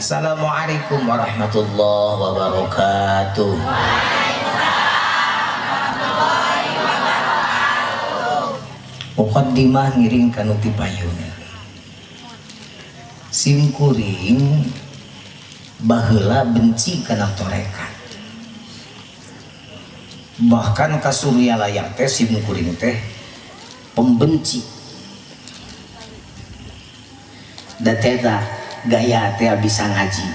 Assalamualaikum warahmatullahi wabarakatuh. Muqaddimah ngiring kanu ti payun. Sim kuring baheula benci kana torekat. Bahkan ka surya layak teh sim kuring teh pembenci. Da teh gaya teh bisa ngaji.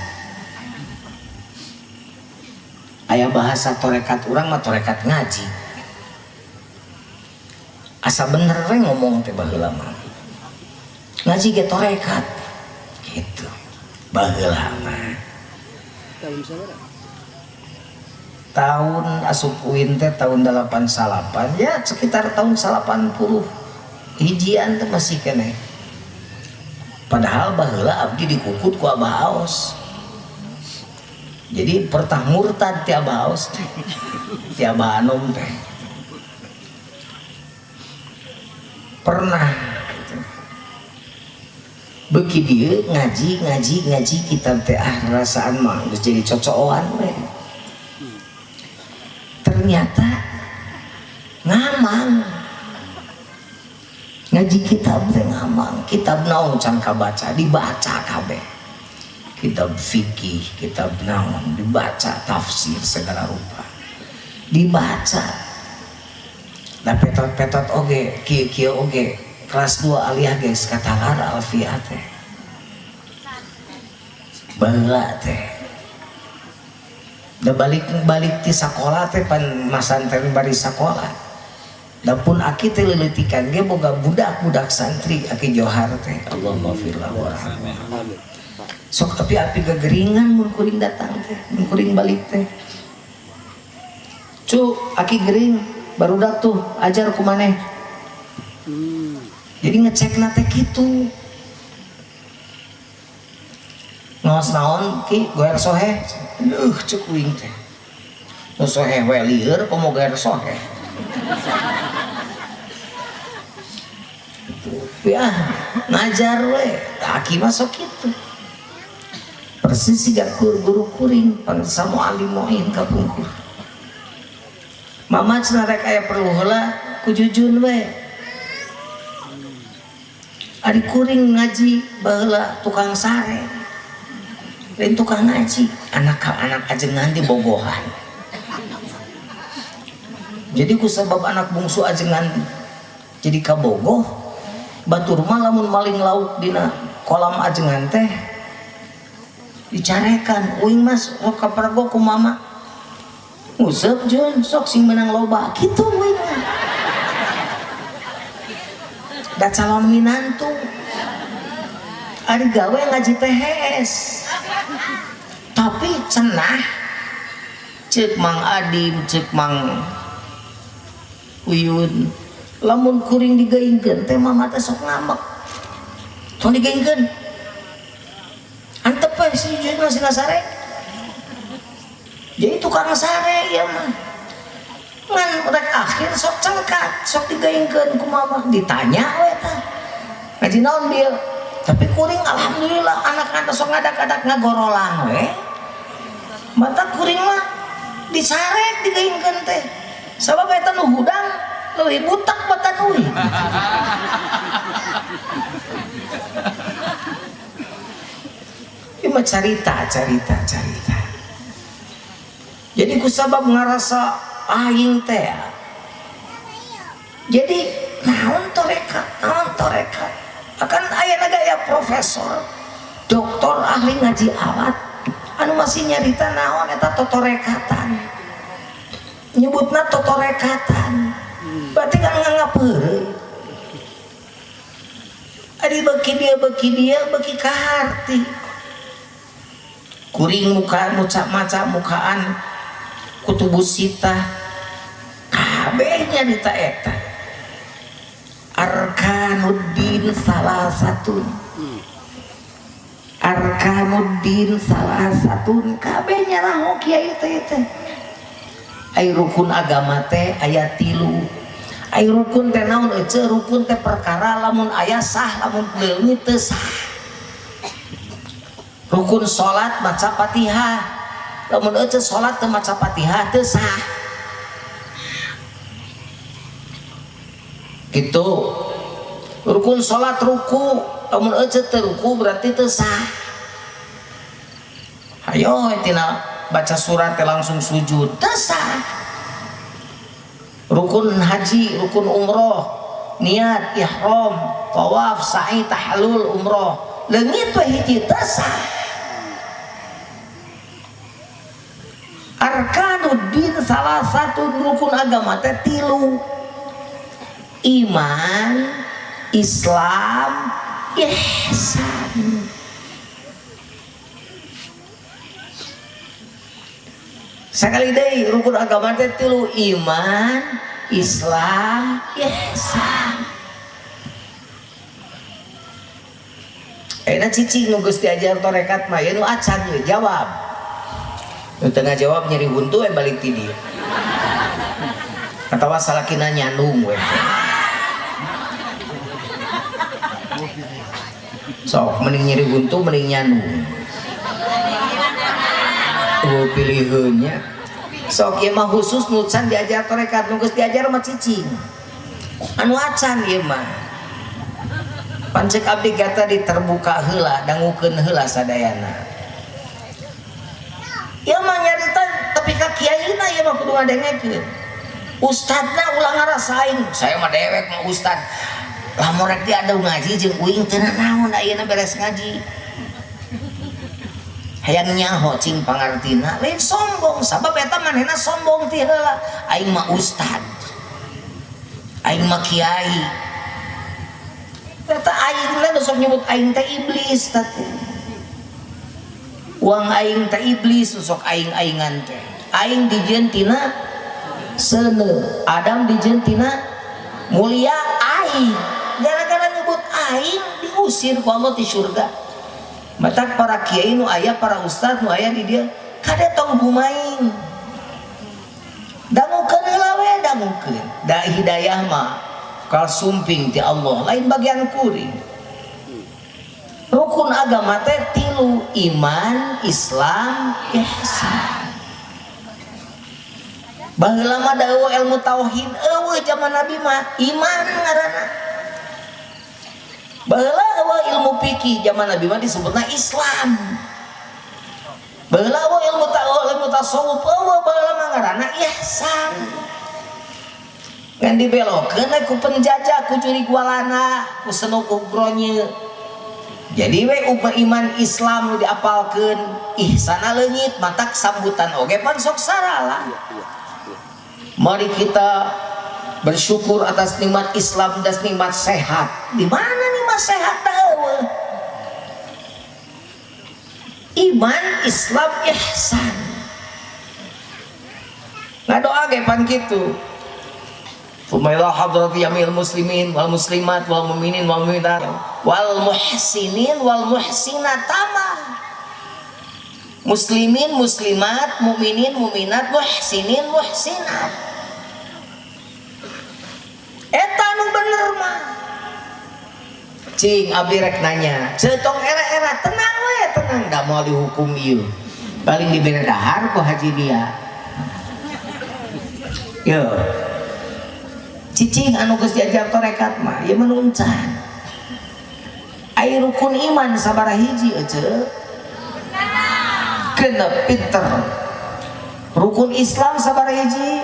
Aya bahasa torekat urang mah torekat ngaji. Asa bener we ngomong teh baheula mah. Ngaji ge torekat. Gitu. Baheula mah. Tahun sabaraha? Tahun asup UIN teh tahun 88 ya sekitar tahun 80 hijian teh masih keneh. Padahal baheula abdi dikukut ku Abah Aos. Jadi pertah murtad ti Abah Aos teh. Ti Abah Anum teh. Pernah beki dieu ngaji kitab teh rasaan mah geus jadi cocokan we. Ternyata ngamang ngaji kitab teh ngamang. Kitab naon can kabaca dibaca kabeh. Kitab fikih, kitab naon dibaca, tafsir segala rupa dibaca. Da petot-petot oge kieu oge kelas 2 aliyah geus katalar alfiah teh. Baheula teh da balik ti sakola teh pan masantren bari sakola. Da pun aki teh leulitikan ge boga budak-budak santri aki johar teh. Allahumma firlah warhamna. Sok api gegeringan mun kuring datang teh, mun kuring balik teh. Cuk, aki gering barudak tuh ajar ku maneh. Jadi ngecek nate gitu. Ngaos naon ki goer sohe. Cuk uing teh. Nu sohe we lieur komo goer sohe. Ya, ngajar we. Aki masuk gitu. Persis siga guru kuring pan samu alim moin kapungkur. Mama cenah rek aya perlu heula ku jujun we. Ari kuring ngaji baheula tukang sare. Lain tukang ngaji, anak ajengan di bogohan. Jadi ku sabab anak bungsu ajengan jadi kabogoh, batur mah lamun maling lauk dina kolam ajengan teh dicarekan, uing mas rok kapergo ku mama. Ngusep Jun, sok sing menang loba gitu uing. Da calon minantu ari gawe ngaji THS tapi cenah cek Mang Adim cek Mang Uyun lamun kuring digaingkeun teh mama teh sok ngambek tong digaingkeun antep we si Jun masih ngasare jadi tukang sare ya mah ngan rek akhir sok cengkat sok digaingkeun ku mama ditanya we tah ngaji naon dia tapi kuring alhamdulillah anak-anak sok ngadak-adak ngagorolang we mata kuring mah disarek digaingkeun teh sabab eta nu hudang leuwih butak batan uih ieu mah carita jadi kusabab ngarasa aing teh jadi naon torekat akan ayana gaya profesor doktor ahli ngaji alat anu masih nyarita naon eta totorekatan nyebutna totorekatan berarti kan nganggap heureuy adi beki dia beki kaharti kuring mukaan maca mukaan kutubus sita kabeh nyarita eta Arkanuddin salah satu kabeh nyarah kiai teh ai rukun agama teh aya 3 ai rukun teh naon ece rukun teh perkara lamun aya sah lamun leungit teu sah rukun salat maca Fatihah, lamun ece salat teu maca Fatihah teu sah. Gitu. Rukun salat ruku, lamun ece teu ruku berarti teu sah. Hayo tina baca surat teh langsung sujud teu sah. Rukun haji, rukun umroh, niat ihram, tawaf, sa'i, tahlul, umroh, leungit we hiji teu sah. Arkanuddin salah satu rukun agama teh 3. Iman, Islam, ihsan. Sekali deui rukun agama teh 3, iman, Islam, ihsan. Enak cicing nu geus diajar torekat mah ya nu acan we jawab. Nu tengah jawab nyeri huntu balik ti dieu. Atawa salakina nyandung we. Sok mending nyeri buntu mending nyandung. Pilihannya sok ieu mah khusus nu can diajar torekat nu geus diajar mah cicing. Anu acan ieu mah. Pancek abdi gata diterbuka heula dangukeun heula sadayana. Ieu mah nyarita tapi ka kiaina ieu mah kudu ngadengekeun. Ustadna ulah ngarasain, saya mah dewek mah ustad. Lamun rek diadu ngaji jeung uing teu naon ayeuna beres ngaji. Hayang nyaho cing pangartina lain sombong, sabab eta manehna sombong ti heula. Aing mah ustad. Aing mah kiai. Eta aing teh sok nyebut aing teh iblis teh. Uang aing teh iblis sok aing-aingan teh. Aing dijieun tina seuneu, Adam dijieun tina mulia aing. Gara-gara nyebut aing diusir ku Allah di surga. Matak para kiai nu aya, para ustad nu aya di dieu kade tong bumaing. Dangukeun heula we, dangukeun. Da hidayah mah kal sumping ti Allah, lain bagian kuring. Rukun agama teh 3, iman, Islam, ihsan. Baheula mah daeuh ilmu tauhid eueuh zaman Nabi mah iman ngaranna. Baheula eueuh ilmu fikih zaman Nabi mah disebutna Islam. Baheula eueuh ilmu tasawuf eueuh baheula mah ngaranna ihsan. Ngan dibelokeun ku penjajah, ku curi gualana, ku senuk ugronye. Jadi we iman Islam nu diapalkeun, ihsana leungit, matak sambutan oge pan sok sarala. Mari kita bersyukur atas nikmat Islam dan nikmat sehat. Di mana nikmat sehat eueuh? Iman, Islam, ihsan. Ngadoa ge pan kitu. Fumailah hadrati yamil muslimin wal muslimat wal mu'minin wal mu'minat wal muhsinin wal muhsinat tamah. Muslimin, muslimat, mu'minin, mu'minat, muhsinin, muhsinat. Eta nu bener mah. Cing abdi rek nanya, ceutong era-era tenang we, tenang da moal dihukum ieu. Paling dibere dahar ku haji dia. Yo. Cicing anu geus diajar torekat mah ieu menuncan. Ai rukun iman sabaraha hiji euceu? Genep pinter. Rukun Islam sabaraha hiji?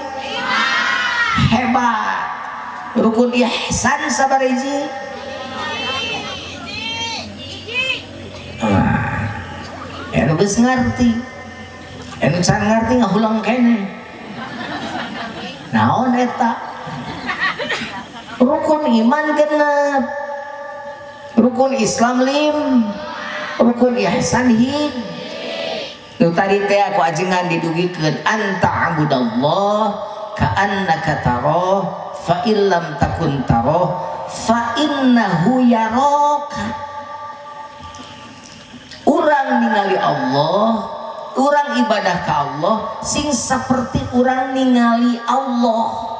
Hebat. Rukun ihsan sabaraha hiji? Anu geus ngarti. Anu can ngarti ngahulang keneh. Naon eta? Rukun iman genep, rukun Islam 5, rukun ihsan hid. Nu tadi teh aku ajengan didugikeun anta abudallah ka'annaka tarah fa illam takun tarah fa innahu yaraka. Urang ningali Allah, urang ibadah ka Allah sing saperti urang ningali Allah.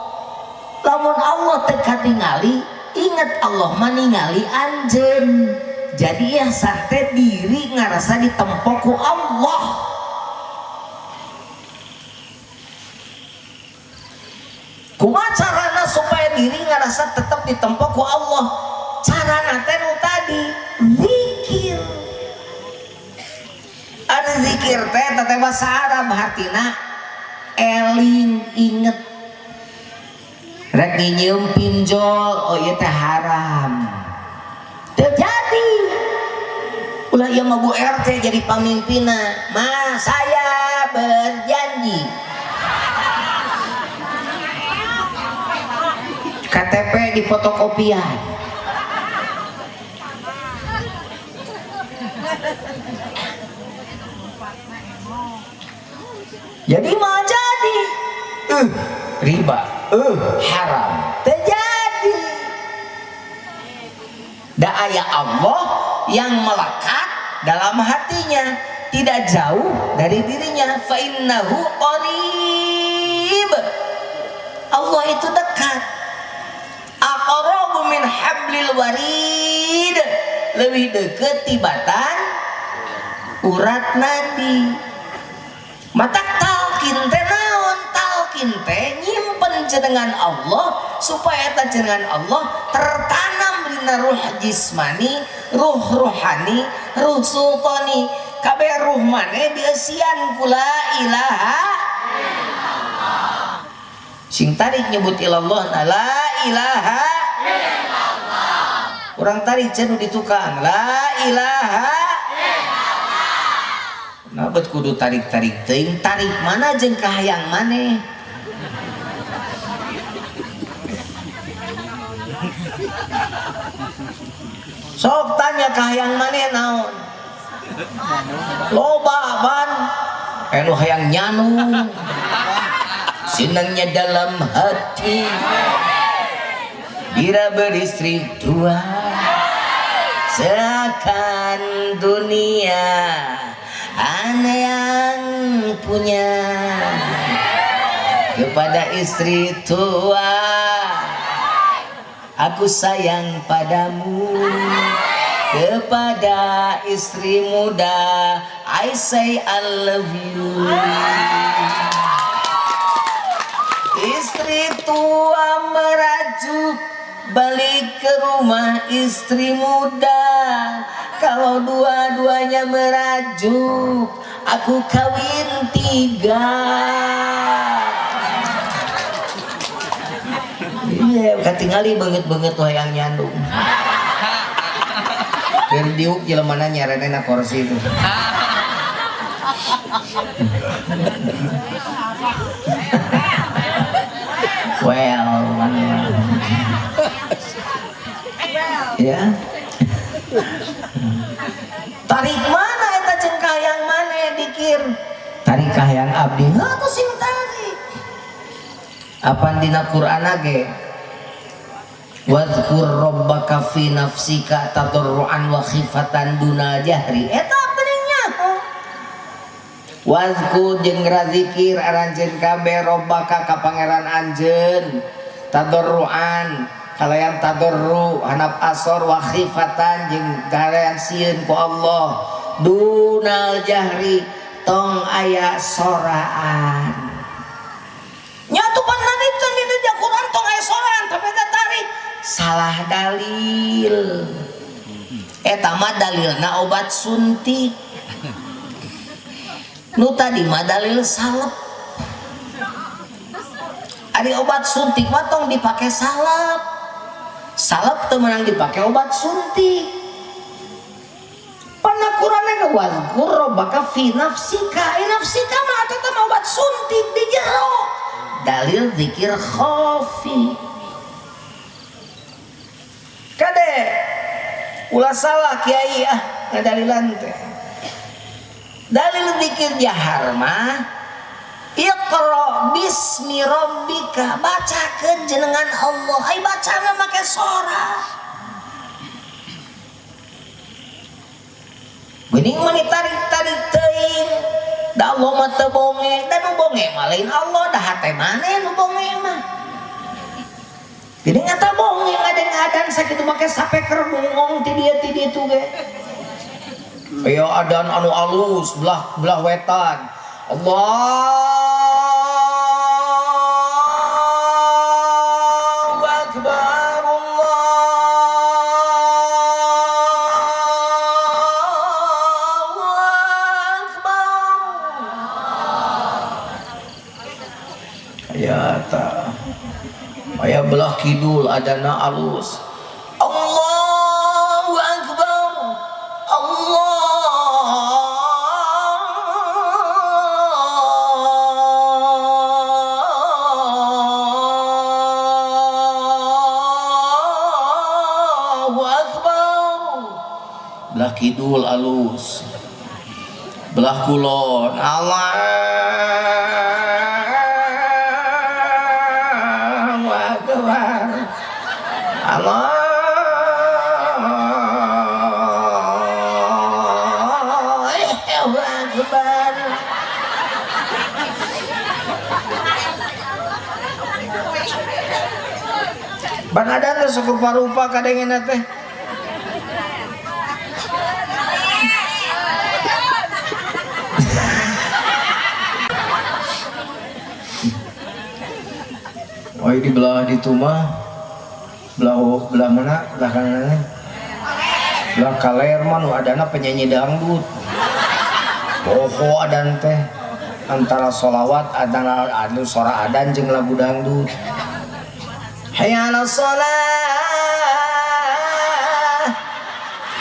Lamun Allah teu katingali, ingat Allah mah ningali anjeun. Jadi ya sate diri ngarasa ditempo ku Allah. Kumaha carana supaya diri ngarasa tetap ditempo ku Allah? Carana teh nu tadi zikir. Ada zikir teh teh bahasa Arab artina eling inget. Rek nyieum pinjol, oh ieu teh haram. Terjadi. Ulah ieu mah Bu RT jadi pamimpinna. Mas, saya berjanji. KTP di fotokopian. Jadi mah jadi riba, haram terjadi. Da aya Allah yang melekat dalam hatinya, tidak jauh dari dirinya. Fa innahu qarib. Allah itu dekat. Aqrabu min hablil warid. Lebih dekat tibatan urat nadi. Mata talkin teh naon? Talkin teh nyimpen jenengan Allah supaya ta jenengan Allah tertanam dina ruh jismani, ruh rohani, ruh sultani. Kabeh ruh maneh dieusian ku la ilaha illallah. Sing tarik nyebut ilallah la ilaha illallah. Urang tarik cenah di tukang la ilaha illallah. Nah bet kudu tarik-tarik teuing, tarik mana jeung kahayang maneh. Sok tanya kahayang maneh naon? Loba ban anu hayang nyanu. Senangnya dalam hati bila beristri dua, seakan dunia ana yang punya. Kepada istri tua aku sayang padamu. Kepada istri muda I say I love you. Istri tua merajuk balik ke rumah istri muda. Kalau dua-duanya merajuk aku kawin 3. Iya, katingali banget-banget wayang nyandung. Keur diuk jelemana nyaranena kursi itu. Well, ya. Tarik mana eta jeung kahayang maneh dikir? Tarik kahayang abdi. Heuh sing tarik. Apan dina Qur'an ge? Wadhkur rabbaka fi nafsika tadarruan wa khifatan duna jahri. Eta peningnya. Wadhkur jeung razikir aranjeun kabeh rabbaka ka pangeran anjeun tadarruan kalayan tadarru hanap asor wa khifatan jeung kalayan sieun ku Allah dunal jahri tong aya soraan. Nyatu panani teh di Quran tong aya soraan tapi eta tarik salah dalil. Eta mah dalilna obat suntik. Nu tadi mah dalil salep. Ari obat suntik mah tong dipake salep. Salep teu meunang dipake obat suntik. Pana Qur'an ge wazkur rabbaka fi nafsika. Nafsika mah eta mah obat suntik di jero. Dalil zikir khafi. Kade ulah salah kiai ngadalilan teh. Dalil zikir jahar mah iqra bismi rabbika, bacakeun jenengan Allah. Ai bacana make sora. Geuning mah ditarik-tarik teuing. Da Allah mah teu bonge, da nu bonge mah lain Allah, da hate maneh nu bonge mah. Jadi ngata bohong yang adan sakit make sapeker bengong ti dieu tuh ge. Ayo adan anu alus belah wetan. Allahu Akbar, Allahu Akbar. Ya ta. Aya belah kidul adana alus. Allahu Akbar, Allahu Akbar. Belah kidul alus, belah kulon Allahu Akbar, Allahu Akbar. Banadan teh sok rupa-rupa kadengena teh. Oh di belah di tuma belah mana belah kanan belah kaler mah nu adana penyanyi dangdut. Poho adan teh antara sholawat antara anu sora adan jeung lagu dangdut. Hayya 'alas shalah,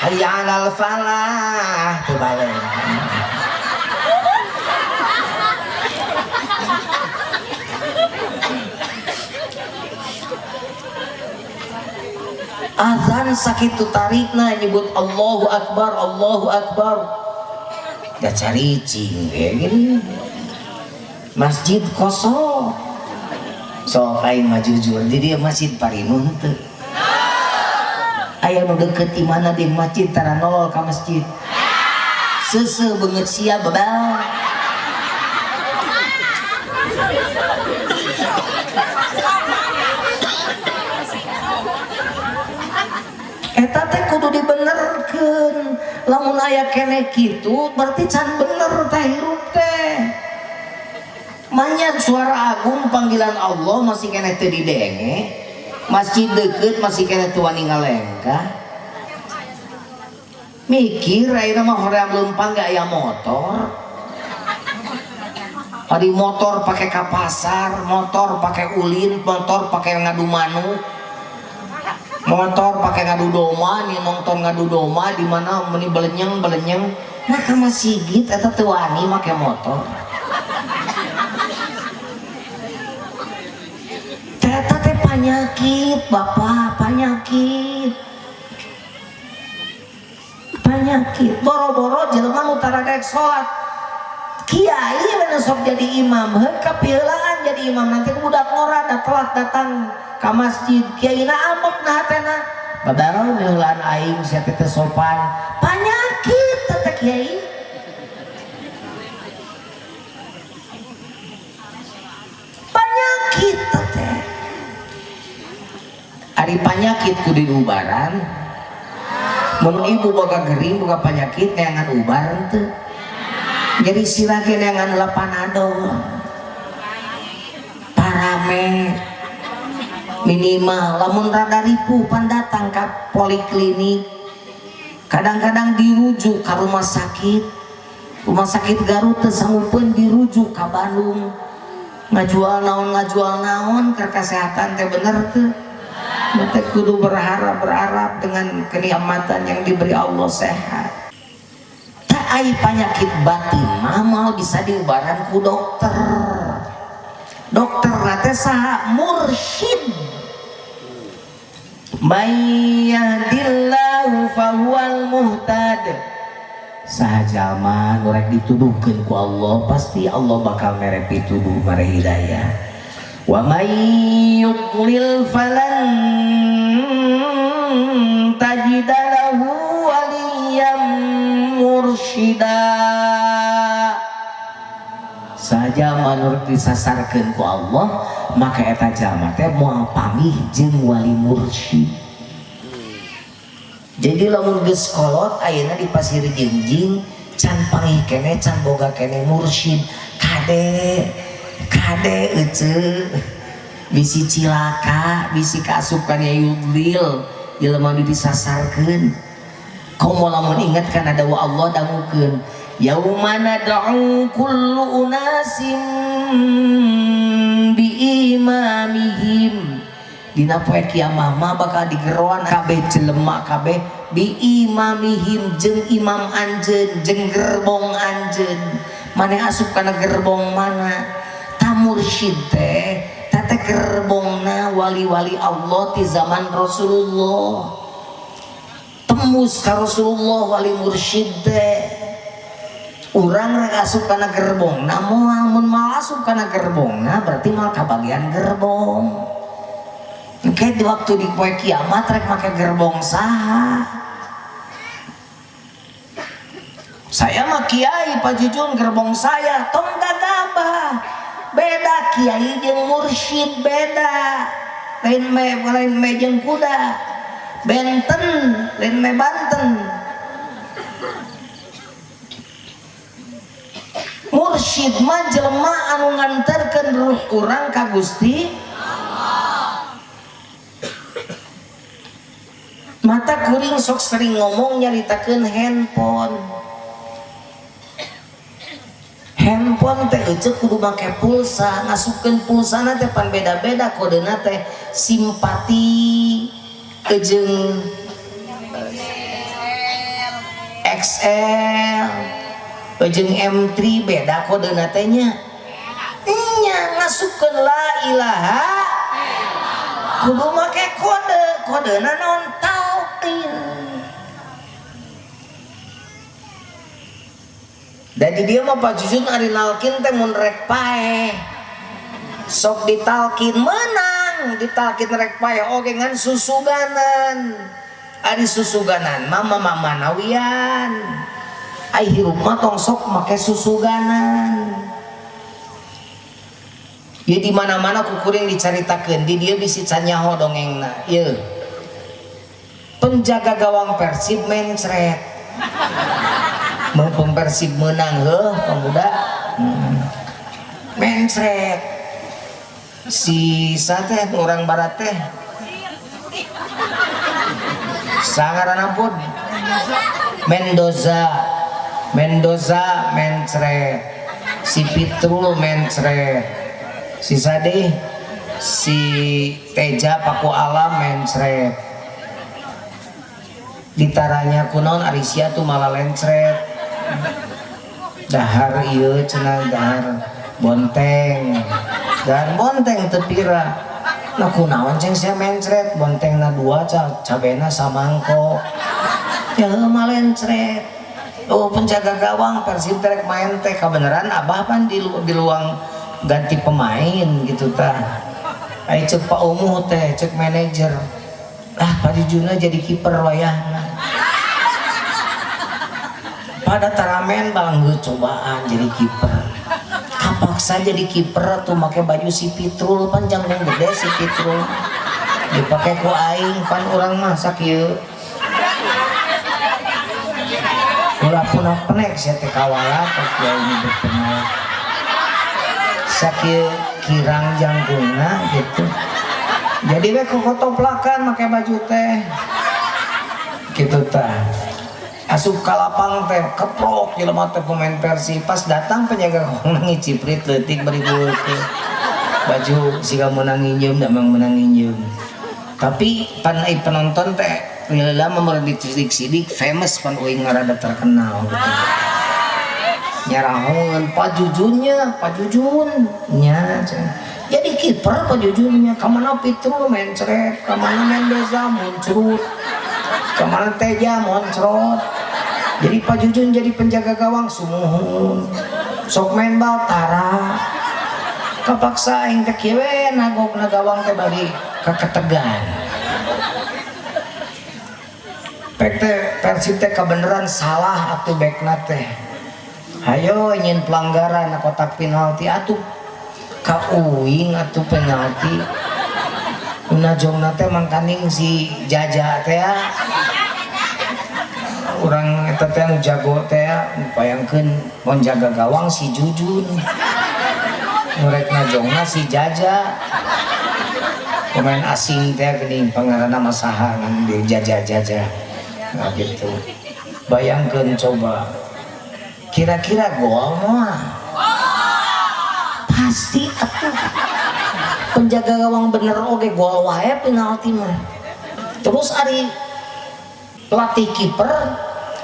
hayya 'alal falah, teu balen. Azan sakitu tarikna nyebut Allahu Akbar, Allahu Akbar. Da caricing gini. Masjid kosong. Sok aing mah jujur di dieu masjid parinun teu. Aya nu deukeut di mana di masjid tara nolol ka masjid. Seuseuh beungeut sia babal. Eta teh kudu dibenerkeun. Lamun aya keneh kitu berarti can bener teh hirup teh. Manyat suara agung panggilan Allah masih keneh teu didenge. Masjid deukeut masih keneh teu wani ngalengka. Mikir ayeuna mah hoream leumpang ge aya motor. Adi motor pake ka pasar, motor pake ulin, motor pake ngadu manuk. Motor pakai ngadu doma, nih nonton ngadu doma di mana meni belenyeng nah ka masjid eta teu wani make motor. Eta teh panyakit Bapak, panyakit boro-boro jelema nu tara daek salat kiai mana sok jadi imam heuh kapeulaan jadi imam nanti budak ngora da telat datang ka masjid kiai na ambek na hatena padahal neulaan aing sia teh sopan panyakit teh kiai panyakit teh ari panyakit kudu diubaran mun ibu boga gering boga panyakit neangan ubar teu jadi silake neangan lapanado parame minimal lamun rada ripuh pan datang ke poliklinik kadang-kadang dirujuk ke rumah sakit Garut teu sanggupeun dirujuk ke Bandung ngajual naon ke kesehatan teh bener teu teh kudu berharap dengan kenikmatan yang diberi Allah sehat tak ai penyakit batin mah mau bisa diubaran ku dokter nate saha mursyid may yahdillahu fahuwal muhtad saha jalma nu rek dituduhkeun ku Allah pasti Allah bakal mere pituduh mere hidayah wa may yudlil falan tajida lahu waliyyan mursyida saja menurut disasarkan ku Allah maka eta jalma teh moal pamih jeung wali mursyid. Jadi lamun geus kolot ayeuna di pasir jengjing can pangih kene can boga kene mursyid kade ece bisi cilaka bisi kaasupan ya yudlil jelema nu disasarkeun komo lamun inget kan ada wa Allah dangukeun yauma nad'u kullu unasim bi imamihim dina poe kiamah mah bakal digeroan kabeh jelema kabeh bi imamihim jeung imam anjeun jeung gerbong anjeun maneh asup kana gerbong mana ta mursyid teh tata gerbongna wali-wali Allah di zaman Rasulullah tembus ka Rasulullah wali mursyid teh urang rek asup kana gerbongna mun mal asup kana gerbongna berarti mal kabagian gerbong engke di waktu di poe kiamat rek make gerbong saha saya mah kiai Pak Jujun gerbong saya tong gagabah beda kiai jeung mursyid beda lain me jeung kuda benten lain me Banten mursyid mah jelema anu nganterkeun ruh urang ka Gusti Allah. Mata kuring sok sering ngomong nyaritakeun handphone teh ece kudu make pulsa ngasupkeun pulsana teh pan beda-beda kodena teh simpati jeung XL jeung M3 beda kodena teh nya nya ngasupkeun la ilaha kudu make kodena non talqin. Jadi dia mah Pak Jujun ari nalkin teh mun rek pae sok ditalkin menang ditalkin rek pae oge ngan susuganan ari susuganan mama manawian ai hirup mah tong sok make susuganan ya di mana-mana kukuring dicaritakeun di dia bisi can nyaho dongengna ieu penjaga gawang Persib mencret mumpung Persib menang pemuda mencret si sate orang barat teh sangaran ampun Mendoza mencret si Pitrul mencret si Sade si Teja Paku Alam mencret ditaranya kunaon Arisia tuh malah lencret dahar ieu cenah dahar bonteng dan bonteng teu pira nah kunaon ceng sia mencret bontengna 2 cabena samangko ya mah lencret oh penjaga gawang Persib rek main teh kabeneran abah pan di luang ganti pemain gitu tah ai cek Pak Umuh teh cek manajer Pak Jujuna jadi kiper wayahna pada taramen bangga cobaan jadi kiper kapaksa jadi kiper tuh make baju si Pitrul panjang dan gede si Pitrul dipakai ku aing pan urang mah sakieu ulah punah penek sia teh kawala pak kiai ini berpenek sakieu kirang janggungna gitu jadi we kokotoplakan make baju teh gitu tah asup ka lapang teh keprok jelema teh pemain Persib pas datang penjaga gawang ngiciprit leutik bari teh baju siga meunang nginjeum da mang meunang nginjeum tapi pan ai penonton teh lila memerdi sidik famous pan uing ngarada terkenal gitu nyarahoan Pak Jujunnya Pak Jujun nya jadi kiper Pak Jujunnya kamana Pitrul mencret kamana Mendoza muncrut kamana Teja moncrot jadi Pak Jujun jadi penjaga gawang sumuhun sok main bal tara kapaksa aing teh kieu we nagokna gawang teh bari kaketegan pek teh Persib teh kabeneran salah atuh bekna teh Hayo ingin pelanggaran kotak penalti atuh kauing atuh penalti najongna teh mangkaning si Jaja teh urang eta teh anu jago teh bayangkeun mun jaga gawang si Jujun murek najongna si Jaja pemain asing teh geuning pangaranna masaha ngan di Jaja nah gitu bayangkeun coba kira-kira gol mah pasti atuh penjaga gawang bener oge gol wae penalti mah terus ari pelatih kiper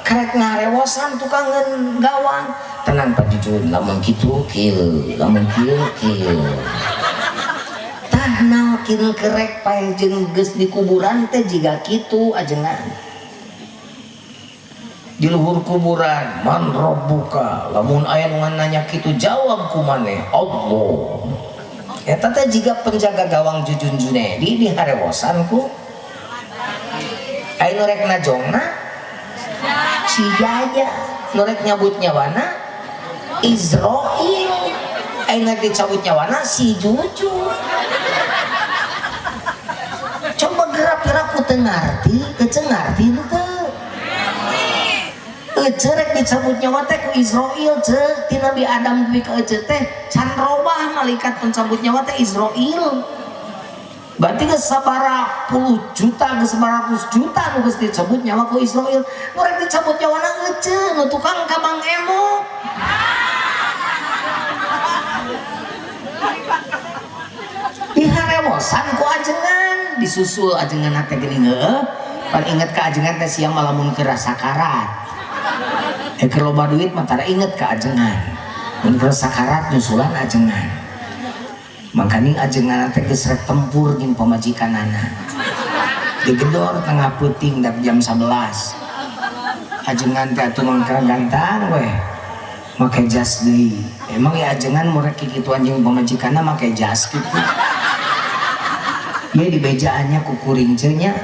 karek ngarewosan tukangan gawang tenang Pak Jujun lamun kitu kieu lamun kieu tah nalkin kerek pae jeung geus di kuburan teh jiga kitu ajengan di luhur kuburan man rabbuka lamun aya nu nanya kitu jawab ku maneh Allah eta teh jiga penjaga gawang Jujun Junedi di harewosan ku aya nu rek najongna si Jaja nu rek nyabut nyawana Izrail aya nu rek dicabut nyawana si Jujun coba gerak-gerak ku teu ngarti keceng ngarti nu teu cerek dicabut nyawa teh ku Israel cek ti Nabi Adam duwi ka ece teh can robah malaikat pencabut nyawa teh Israel berarti geus sabaraha puluh juta geus 100 juta nu geus dicabut nyawa ku Israel nu rek dicabut nyawana ece nu tukang kabang emo diharewosan ku ajengan disusul ajengan teh geuning heueuh pan inget ka ajengan teh siang malamun keur sakarat kalau loba duit mah tara inget ke ajengan mun keur sakarat nyusulan ajengan makanya ajengan teh geus rek tempur jeung pamajikanana digedor tengah peuting dak jam 11 ajengan teh atuh mangka gantang we make jas deui emang ya ajengan murek kikituan jeung pamajikanna make jas kitu ye di bejaannya ku kuring nya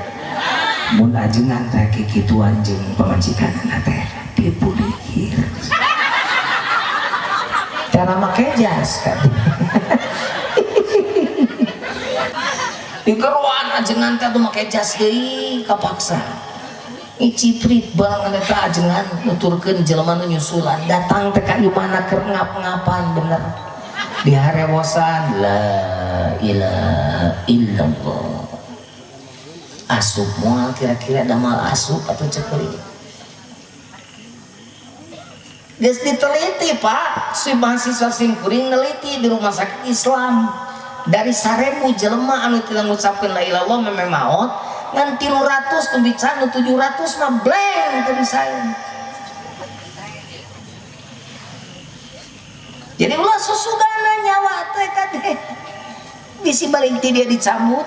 mun ajengan teh kikituan jeung pamajikanna teh dipulihir cara make jas kan di keruan ajengan teh tuh make jas deui kapaksa iciprit banget eta ajengan nuturkeun jelema nu nyusulan datang teh ka imana keur ngap-ngapan bener di harewosan la ilaha illallah asup moal kira-kira damal asup atau cekeuring geus diteliti Pak si mahasiswa simkuring neliti di rumah sakit Islam dari 1000 jelema anu teu ngucapkeun la ilaha illallah meme maot ngan 300 teu bisa nu 700 mah blank teu disaeun jadi ulah susugana nyawa teh kade bisi balik ti dia dicabut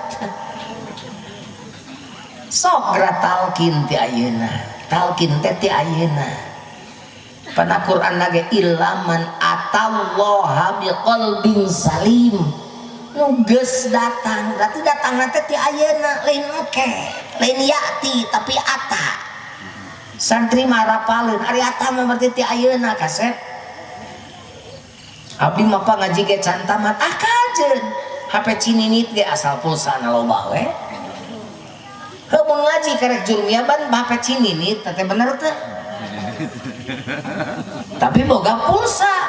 sok geura talkin ti ayeuna talkin teh ti ayeuna pada Quran lagi ilaman atallaha biqalbin salim nu geus datang berarti datang nanti ti ayeuna lain engke lain yati tapi ata santri marapaleun ari ata mah berarti ti ayeuna kasep abdi mah ngaji ge can tamat kajeun HP cininit ge asal pulsa na loba we heuh mun ngaji karek jurmiaban HP cininit teh bener teh tapi boga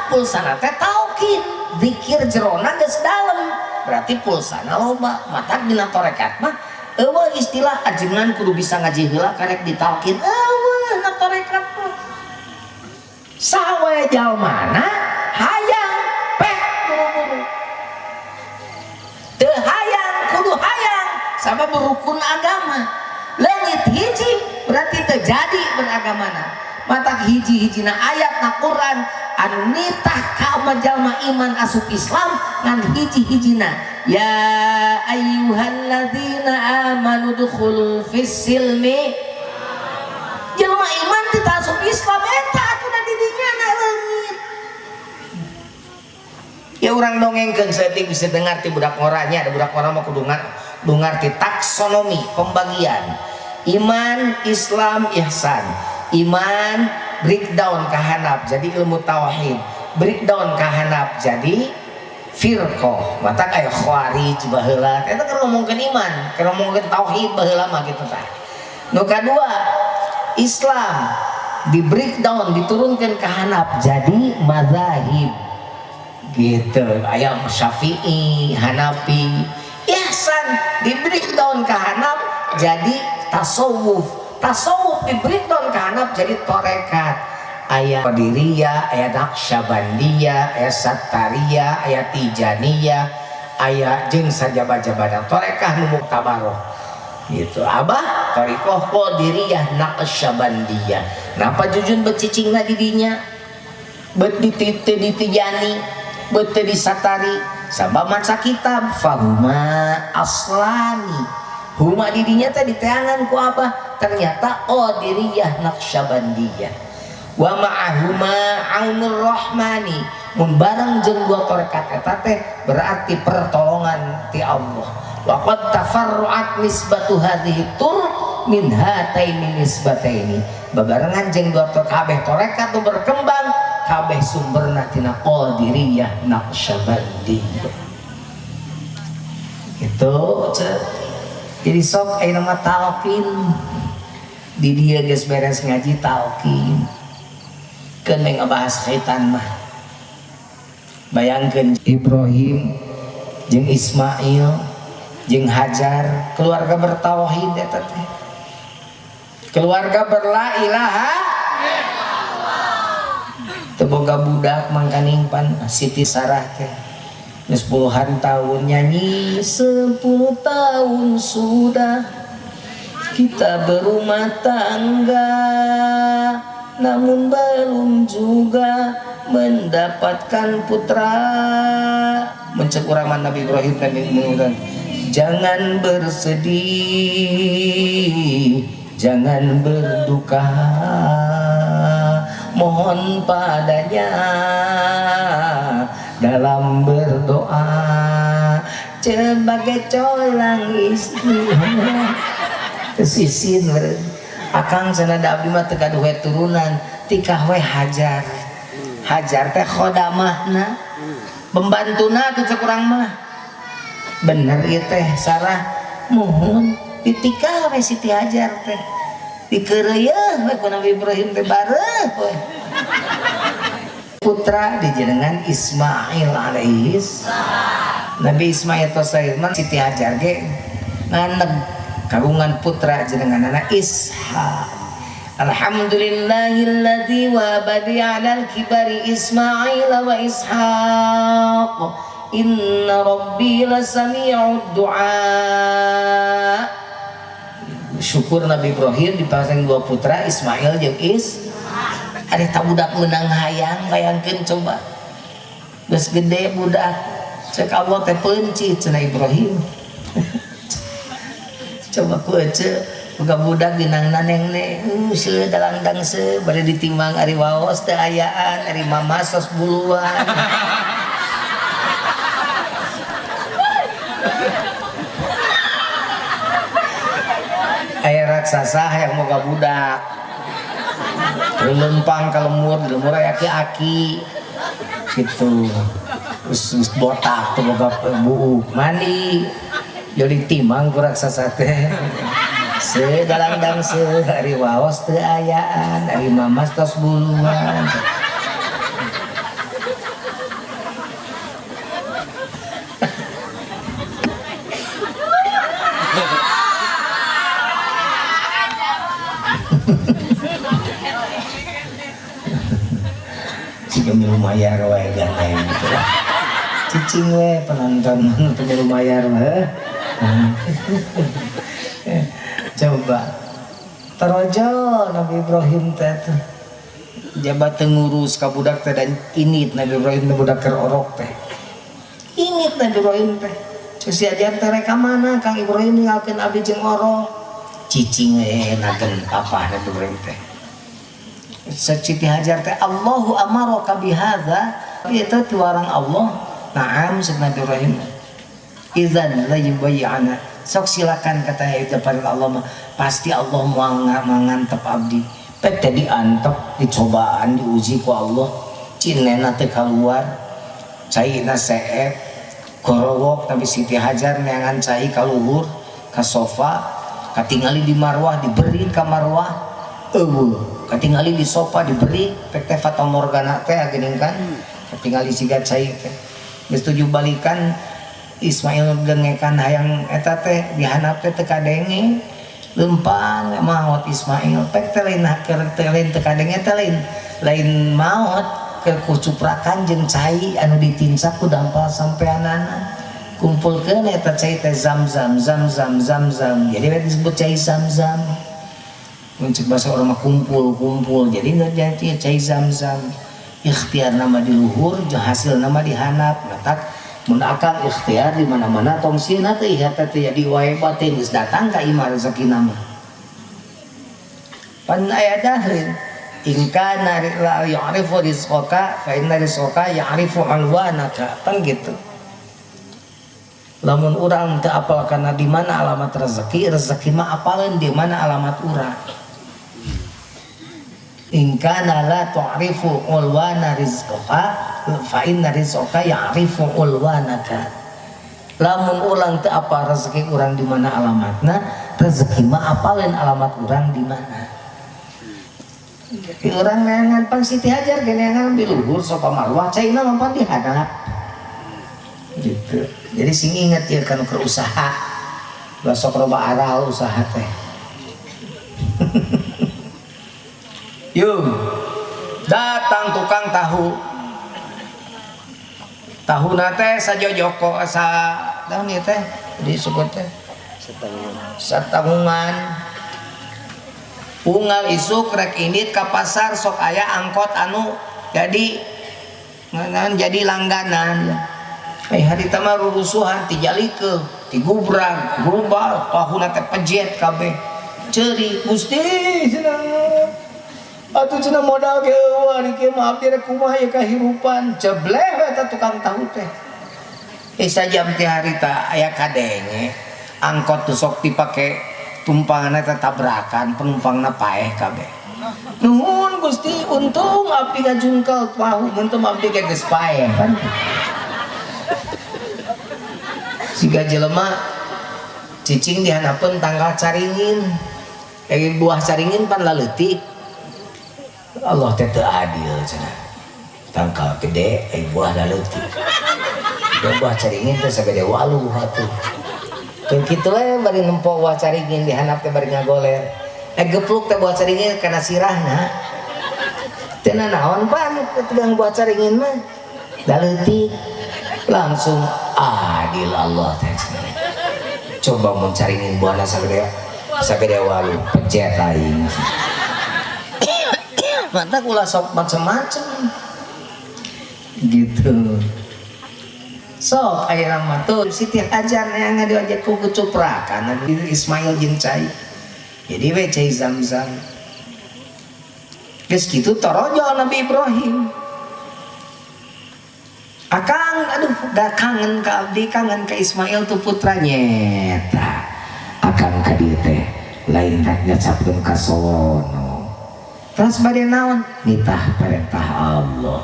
pulsa nate taukin zikir jerona geus dalem berarti pulsa na loba matak dina torekat mah eueuh istilah ajengan kudu bisa ngaji heula karek ditaukin eueuh na torekat mah sawe jalmana hayang peh buru-buru teu hayang kudu hayang sabab rukun agama leungit hiji berarti terjadi beragamana matak hiji-hijina ayat na Quran anu nitah ka jalma iman asup Islam ngan hiji-hijina ya ayyuhalladzina amanu dukhulu fis silmi jalma iman titah asup Islam eta atuh di dinya na leungit ya urang dongengkeun saeutik bisa dengar ti budak ngoranya ada budak ngora mah kudu ngarti taksonomi pembagian iman Islam ihsan iman breakdown ka hanap jadi ilmu tauhid, breakdown ka hanap jadi firqah. Mata kayak khawarij baheula eta keur ngomongkeun iman, keur ngomongkeun tauhid baheula mah kitu tah. Nu kadua, Islam di breakdown diturunkan ke hanap jadi mazahib gitu, aya Syafi'i, Hanafi. Ihsan di breakdown ke hanap jadi tasawuf, tasawuf di breakdown ke hanap jadi torekat, aya Qadiriyah, aya Naqsyabandiyah, aya Sattariyah, aya Tijaniyah, aya jeung sajaba-jabana torekah nu muktabaroh gitu. Abah tarikoh Qadiriyah Naqsyabandiyah. Napa jujun becicingna di dinya? Bet di Tijani, bet di Satari. Sabab maca kitab fahuma aslani. Huma di dinya teh diteangan ku Abah. Ternyata Qadiriyah Naqsyabandiyah. Wa ma'ahuma Ainur Rahmani. Mun bareng jeung dua torekat eta teh berarti pertolongan ti Allah. Waqad tafarru'at nisbatu hadhihi tur min hataini nisbataini. Babarengan jeung dua kabeh torekat nu berkembang kabeh sumberna tina Qadiriyah Naqsyabandiyah. Gitu. Jadi sok aya nama talqin. Di dieu geus beres ngaji talqin. Keun meh ngabahas khitan mah. Bayangkeun Ibrahim jeung Ismail jeung Hajar, keluarga bertauhid eta teh. Keluarga berla ilaha teu boga budak mangkaningpan Siti Sarah teh. Geus puluhan tahun nyanyi 10 tahun sudah kita berumah tangga namun belum juga mendapatkan putra. Mencek uraman Nabi Ibrahim dan menguran, jangan bersedih, jangan berduka, mohon padanya dalam berdoa sebagai colang istri. Tesisin akang cenah abdi mah teu gaduh we turunan tikah we Hajar. Hajar teh khodamahna, pembantuna teu kurang mah. Bener ieu teh Sarah muhun ditikah we Siti Hajar teh. Dikeureuyeun we ku Nabi Ibrahim teh bareuh we. Putra dijenengan Ismail alaihis. Nabi Ismail Tosairman Siti Hajar ge nganeg kagungan putra jenengan anak Ishaq. Alhamdulillahilladzi wahaba li 'alal kibari Ismail wa Ishaq. Inna rabbi lasami'ud du'a. Syukur Nabi Ibrahim dipasang dua putra Ismail jeung ada budak menang hayang, bayangkeun coba geus gede budak cek Allah teh peunci cenah Ibrahim. Coba ku ece boga budak dinangna nengne seueur dalang-dang seueur bade ditimbang ari waos teu ayaan, ari mama sos buluan. Aya raksasa yang boga budak lempang ka lemur aya aki-aki gitu, terus botak tuh boga buuk mandi jadi timang ku raksasa teh sedalang-dang hari waos teu ayaan, hari mamas tos buluan. Demi lumayar wae ganteng gitu lah. Cicing we penonton demi lumayar mah. Coba terojo Nabi Ibrahim teh jabat ngurus ka budak teh dan init Nabi Ibrahim teh budak keur orok teh. Init Nabi Ibrahim teh. Cek si ajar teh rek ka mana Kang Ibrahim ninggalkeun abdi jeung orok. Cicing we nagen apa Nabi Ibrahim teh. Siti Hajar teh Allahu amaraka bihadza, itu tuarang Allah. Naam Nabi Ibrahim. Idzan la yubayyi'ana. Sok silakan kata depan Allah mah pasti Allah mau ngantep abdi. pek tadi antep dicobaan diuji ku Allah cinena teh keluar caina seep gorowok tapi Siti Hajar neangan cai kaluhur ka sofa katingali di marwah diberi ka marwah katingali di sofa diberi pek teh Fata Morgana teh geuning kan katingali siga cai teh geus tujuh balikan Ismail dengekan hayang eta teh dihanap teh teu kadenge lempang maot Ismail pek teh lain teu kadenge teh lain maot ke kucuprakan jeung cai anu ditinsak ku dampal sampeanana kumpulkeun eta cai teh Zamzam jadi disebut cai Zamzam muncul bahasa orang mah kumpul jadi ngerti cai Zamzam ikhtiar nama di luhur hasil nama dihanap matak mun akal ikhtiar di mana-mana tong sieuna teh ieu teh jadi wae batin geus datang ka imah rezeki nama pan aya dahlin in kana la ya'rifu rizqaka fa inna rizqaka ya'rifu alwanaka pan gitu lamun urang teu apal kana di mana alamat rezeki mah apaleun di mana alamat urang in kana la ta'rifu ulwana rizqaka fa inna rizqaka ya'rifu ulwanaka lamun urang teu apa rezeki urang di mana alamatna rezeki mah apaleun alamat urang di mana urang neangan pan Siti Hajar neangan di luhur sopa marwah caina mah pan dihadap gitu jadi sing inget ya kan keur usaha sok loba aral usaha teh yuk datang tukang tahu nate sajojoko asa daun ieu teh disebut teh satangungan unggal isuk rek indit ka pasar sok aya angkot anu jadi langganan hari tama rurusuhan tijalikeun tigubrag global tahuna teh pejet kabeh ceuri Gusti atuh cenah modal ge eueuh ari kieu maaf direk kumaha ya kahirupan jebleh eta tukang tahu teh sajam teh harita aya kadenge angkot teu sok dipake tumpanganna teh tabrakan penumpangna paeh kabeh nuhun Gusti untung abdi ngajungkel tahu mun teu abdi geus paeh kan siga jelema cicing dihanapeun tanggal caringin kayak buah caringin pan laleutik Allah teh teu adil cenah tangkal gede buah laleutik buah caringin teh sagede waluh atuh keun kitu we bari nempo buah caringin dihanap teh bari ngagoler gepluk teh buah caringin kana sirahna teu naon pan tegang buah caringin mah laleutik langsung adil Allah teh coba mun caringin buahna sagede waluh pecet aing mantap ulah sok macem-macem gitu sok aya nama tuh Siti Hajar yang diajak ku cuprakan Ismail jeung cai jadi we cai Zamzam geus kitu torojo Nabi Ibrahim akang aduh da kangen ka abdi kangen ka Ismail tuh putranya eta akang ka dieu teh lain rek ngacapkeun ka sono terus bade naon nitah perintah Allah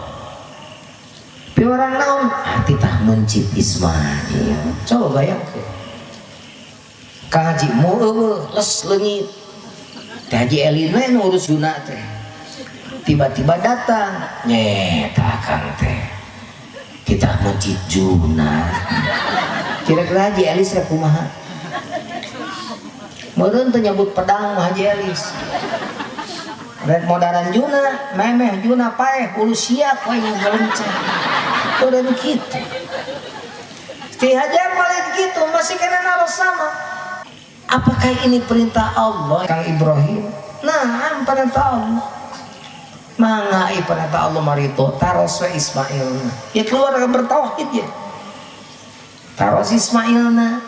pi orang naon hati tah mencit Ismail coba bayangkeun ka haji mu eueuh les leungit teh Haji Elin we nu urus duna teh tiba-tiba datang nyeta akang teh kita mencit juna kira-kira Haji Elis rek kumaha meureun teu nyebut pedang mah Haji Elis rek modaran juna memeh juna paeh ulu siap we yang belenceng udah kitu Siti Hajar balik gitu masih kena naros sama apakah ini perintah Allah Kang Ibrahim nah perintah Allah mangai perintah Allah marito taros we Ismail ya keluar bertauhid ya taros Ismailna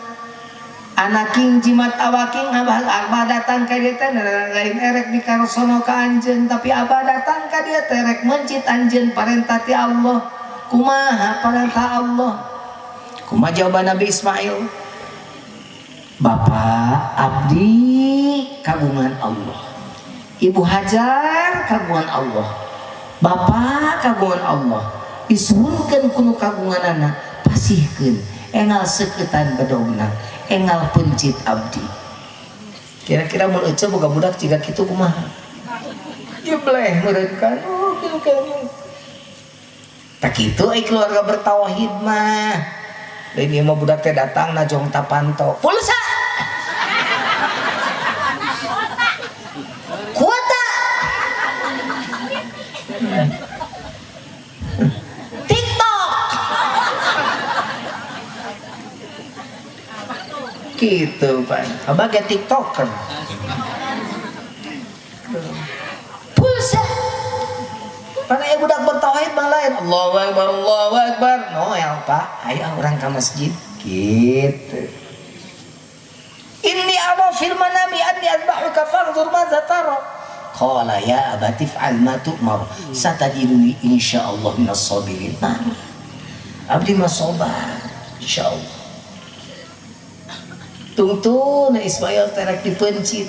anaking jimat awaking abah datang ka dieu teh lain erek dikarosono ka anjeun tapi abah datang ka dieu teh rek mencit anjeun parentah ti Allah kumaha parentah Allah kumaha jawaban Nabi Ismail Bapak abdi kagungan Allah Ibu Hajar kagungan Allah, bapak kagungan Allah, disuhunkeun kuno kagungan anak pasihkeun engal seketan bedogna engal pencit abdi. Kira-kira mun ece boga budak jiga kitu kumaha? Jebleh meureun kan. Oh kieu. Tak kitu ai keluarga bertauhid mah. Lain ieu mah budak teh datang na jong tapanto. Pulsa. Kuota. TikTok. Gitu kan. Abah ge TikToker. Pulsa. Karena ibu budak bertauhid bang lain. Allahu Akbar, Allahu Akbar. No ya Pak, ayo orang ke masjid. Gitu. Inni ara fil manami anni azbahuka fanzur madza tara. Qala ya abati fa'al ma tu'mar. Satajiduni insyaallah minas sabirin. Abdi mah sabar insyaallah. Tungtu na Ismail terak dipencit.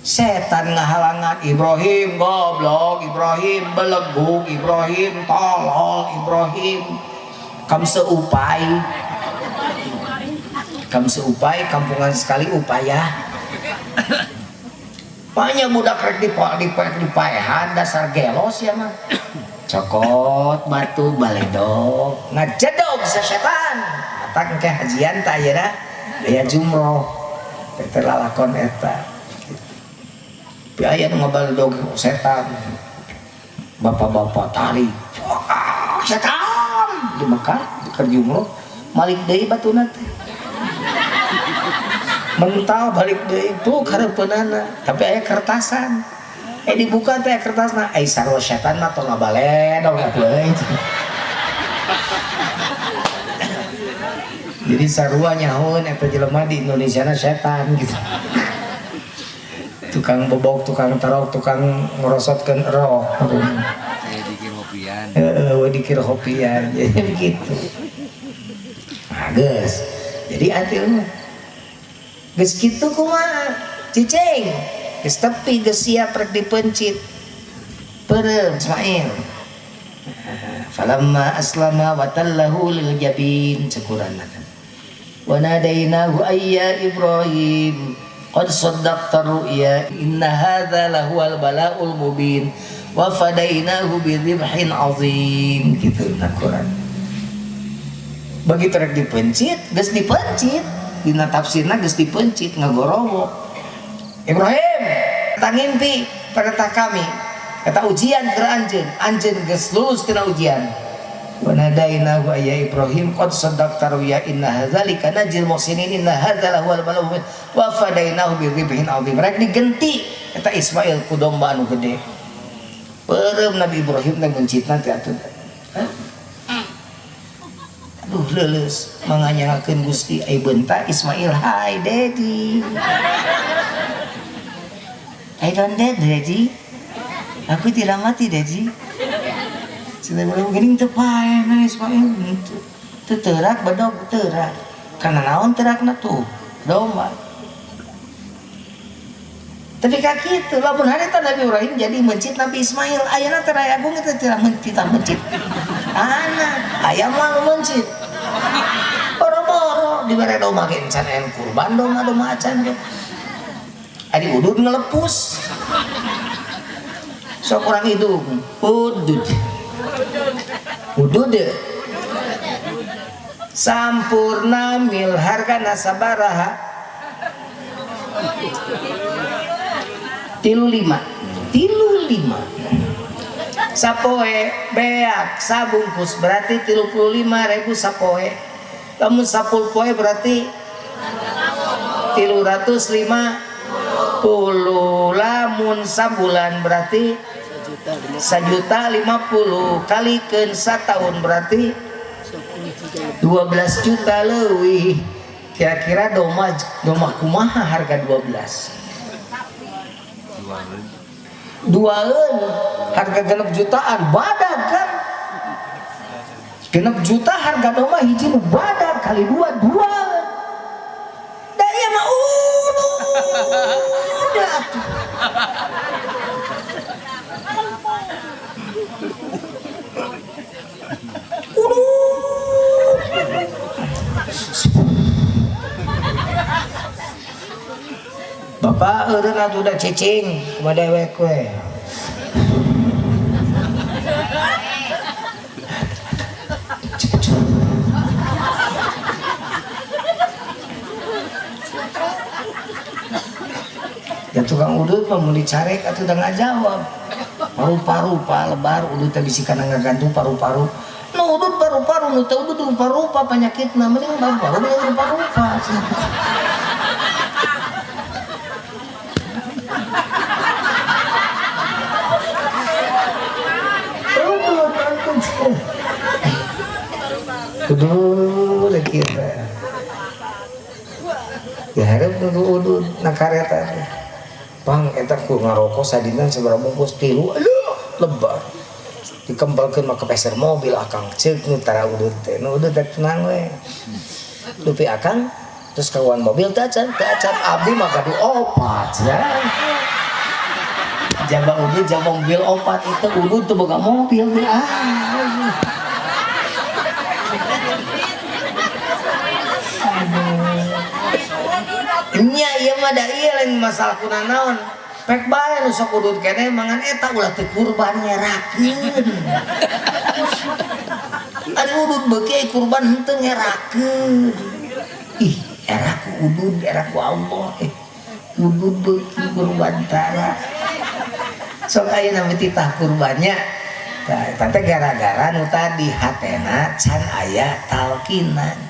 Setan ngahalangan Ibrahim goblok, Ibrahim beleguk, Ibrahim tolol, Ibrahim kam seupai kampungan sekali upaya. Banyak budak rek dipaehan dasar gelos ya mah. Cokot batu baledog ngajedog sa setan. Matak ke hajian ta ayeuna aya jumroh. Teh lalakon eta. Aya ngabaledog setan. Bapak-bapak tarik. Setan di Mekah keur jumroh malik deui batuna teh. Mental balik deui tuh hareupeunana tapi aya kertasan. Dibuka teh kertasna ai sarua setan mah tong ngabaledog atuh. Jadi sarua nyahoun eta jelema di Indonesia na setan gitu. Tukang bobok, tukang tarok, tukang ngerosotkeun roh. Dikir hopian. Dikir hopian. Jadi begitu. Nah, geus. Jadi atilna. Geus kitu kumaha? Cicing. Geus tepi geus siap rek dipencit. Peureum Ismail. Falamma aslama wa tallahu lil jabin syukuranna. Wa nadainahu ayya Ibrahim. Qad saddaqta ru'ya inna hadza lahuwal bala'ul mubin wa fadainahu bidzibhin azim gitu na Quran. Begitu rek dipencit, geus dipencit, dina tafsirna geus dipencit ngagorowo. Ibrahim, eta ngimpi perintah kami, eta ujian keur anjeun geus lulus tina ujian. Wa nadainahu ayya Ibrahim qad saddaqta ru'ya inna hadzalika najil muhsinin inna hadza lahuwal bala'ul mubin wa fadainahu bidzibhin azim. Rek digenti eta Ismail ku domba anu gede. Peureum Nabi Ibrahim teh mencitna teh atuh. Aduh leuleus manganyangakeun Gusti ai beunta Ismail, "Hai Daddy." "I don't dead Daddy." "Aku tidak mati Daddy." Sudah begini tepae na Ismail gitu. Teu teurak bedog teurak. Kana naon teurakna tuh? Domba. Tapi ka kitu lamun harita Nabi Ibrahim jadi mencit Nabi Ismail. Ayeuna teh raya agung teh teu mencit. Anak aya mah mencit. Boro-boro dibere domba ge encan en kurban domba acan ge. Adi udud ngelepus. Sok urang hidung. Udud sampurna mil hargana sabaraha 35 sapoe beak sabungkus berarti 35.000 sapoe. Lamun 10 poe berarti 350. Lamun sabulan berarti 1.050.000 kalikeun satahun berarti 12 juta leuwih. Kira-kira domba kumaha harga 12? Duaeun harga 6 jutaan badag kan? 6 juta harga domba hiji nu badag kali 2 da ieu mah udah Bapak eureun atuh udah cicing kumaha dewek we. Dan tukang udut mah mun dicarek atuh udah ngajawab. Paru-paru lebar udut teh bisikan ngagantung paru-paru. Nu udut paru-paru nu teh udut rupa-rupa penyakitna mending paru-paru mending rupa-rupa. Kudu lagi kita. Ya harap nudu udut na kareta teh. Pang eta ku ngarokok sadina sabaraha bungkus 3. Aduh, lebar. Dikempelkeun mah ke peser mobil akang ceuk nu tara udut teh. Nu udut teh tenang we. Dupi akang terus kawan mobil teh acan abdi mah kadu opat ya. Jaba udut jaba mobil opat itu udut teu boga mobil we. Nya ieu mah da ieu lain masalah kunaon. Pek bae nu sok udut keneh mangan eta ulah teu kurban nyerakeun. Ari udut beuki kurban henteu nyerakeun. Ih, era ku udut, era ku Allah. Udut beuki kurban tara. Sok ayeuna mah titah kurbannya. Tah eta teh gara-gara nu tadi hatena can aya talkinan.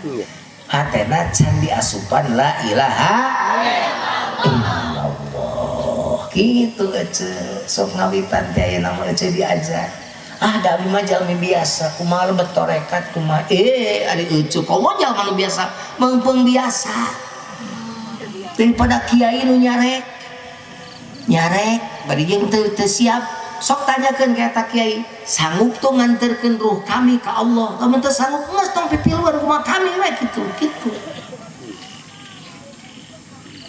Hatena can diasupan la ilaha illallah gitu aja sok ngawitan teh ayeuna mah aja diajar da abdi mah jalmi biasa kumaha lebet torekat kumaha ari eucuk komo jalma nu biasa meungpeung biasa daripada kiai nu nyarek bari jeung teu siap sok tanyakeun ka eta kiai sanggup tuh nganterkeun ruh kami ka Allah lamun teu sanggup geus tong pipiluan kumaha kami we kitu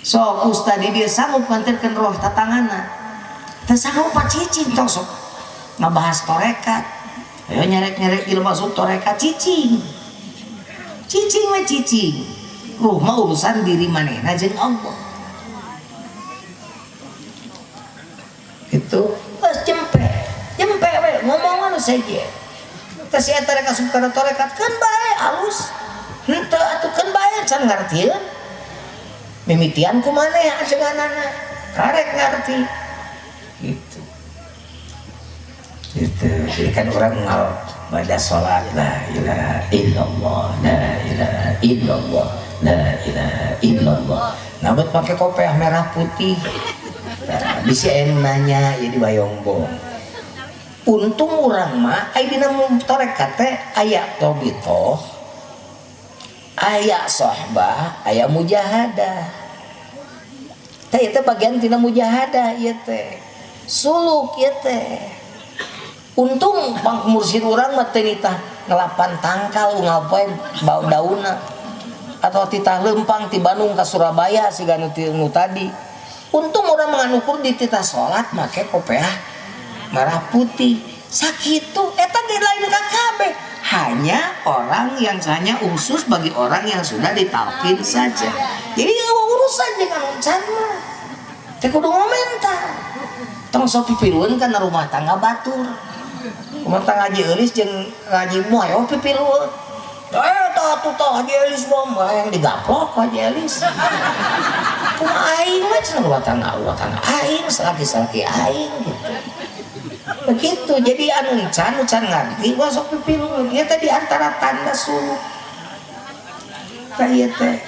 sok ustadi dia sanggup nganterkeun roh tatangana teu sanggup pacicing tong sok ngabahas torekat ayo nyerek-nyerek ieu masuk torekat cicing we cicing ruh mah urusan diri manehna jeung Allah itu geus jempe we ngomongan saja tes eta rek asup kana torekat keun bae alus henteu atuh keun bae can ngartieun mimitian ku maneh ajenganana karek ngarti gitu jadi kan orang ngal pada sholat la ilaha illallah la ilaha illallah la ilaha illallah nabet pakai kopiah merah putih bisa nanya jadi bayongbong untung orang mah aya dina torekat teh aya tobitoh aya sohbah aya mujahadah teh itu bagian tina mujahadah ieu teh suluk ieu teh untung bang mursyid urang mah teh nitah ngelapan tangkal unggal poe bau dauna atau titah lempang ti Bandung ka Surabaya siga nu tadi untung orang menganukur di titah salat make kopiah merah putih sakitu eta di lain kabeh hanya orang yang hanya khusus bagi orang yang sudah ditalkin saja jadi urusan dengan can mah teh kudu ngomentar tong sok pipilueun kana rumah tangga batur rumah tangga Haji Eulis jeung Haji Muay pipilueun tah Haji Eulis mah yang digaplok Haji Eulis kumaha aing mah cenah rumah tangga aing salaki aing gitu begitu jadi anu can ngarti wah sok pipilueun ieu teh di antara tanda suluk tah ieu teh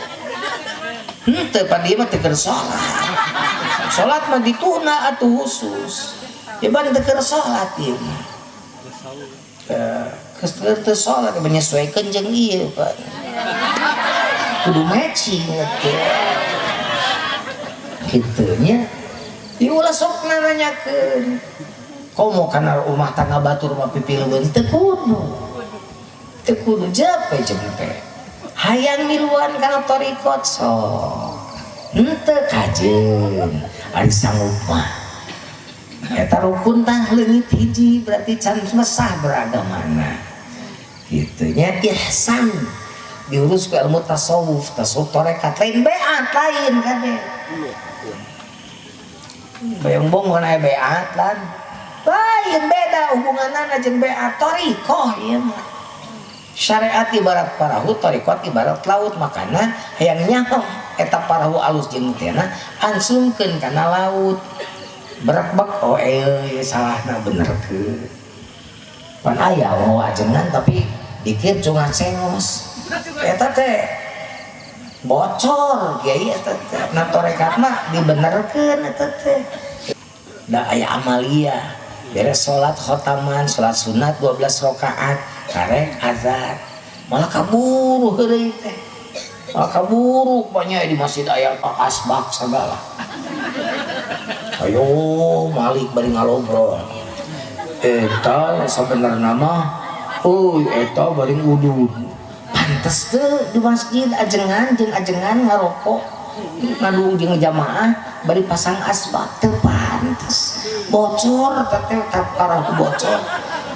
henteu padi mah teu keur salat mah dituna atuh khusus ya ban teu keur salat ieu mah teu salat menyesuaikeun jeung ieu Pak kudu matching teh kitu nya diulah sok nanyakeun komo kana rumah tangga batur mah pipilueun teu kudu jape jempe hayang miluan kana torikot sok henteu kajeun ari sanggup mah eta rukun tah leungit hiji berarti can mesah beragamana itunya ihsan diurus ke ilmu tasawuf tarekat lain beat lain kan deh bayang bong mana beat lan lain beda hubunganana jeung beat torikoh ieu mah syariat ibarat parahu torikot ibarat laut makana hayang nyaho eta parahu alus jeung tena ansumkeun kana laut berak-bak oh salahna bener ke pan aya mau ajengan tapi dikit cuma sengos eta teh bocor kiai eta teh na torekat mah dibenerkeun eta teh da aya amalia beres salat khotaman salat sunat 12 rakaat karek azan malah kaburu heureuy teh malah kaburu banyak di masjid aya asbak segala ayo malik bari ngalobrol eta sebenarnya mah eta bari udud pantes teh di masjid ajengan ngarokok ngadu jeung jamaah bari pasang asbak teu pantes bocor teh parahu bocor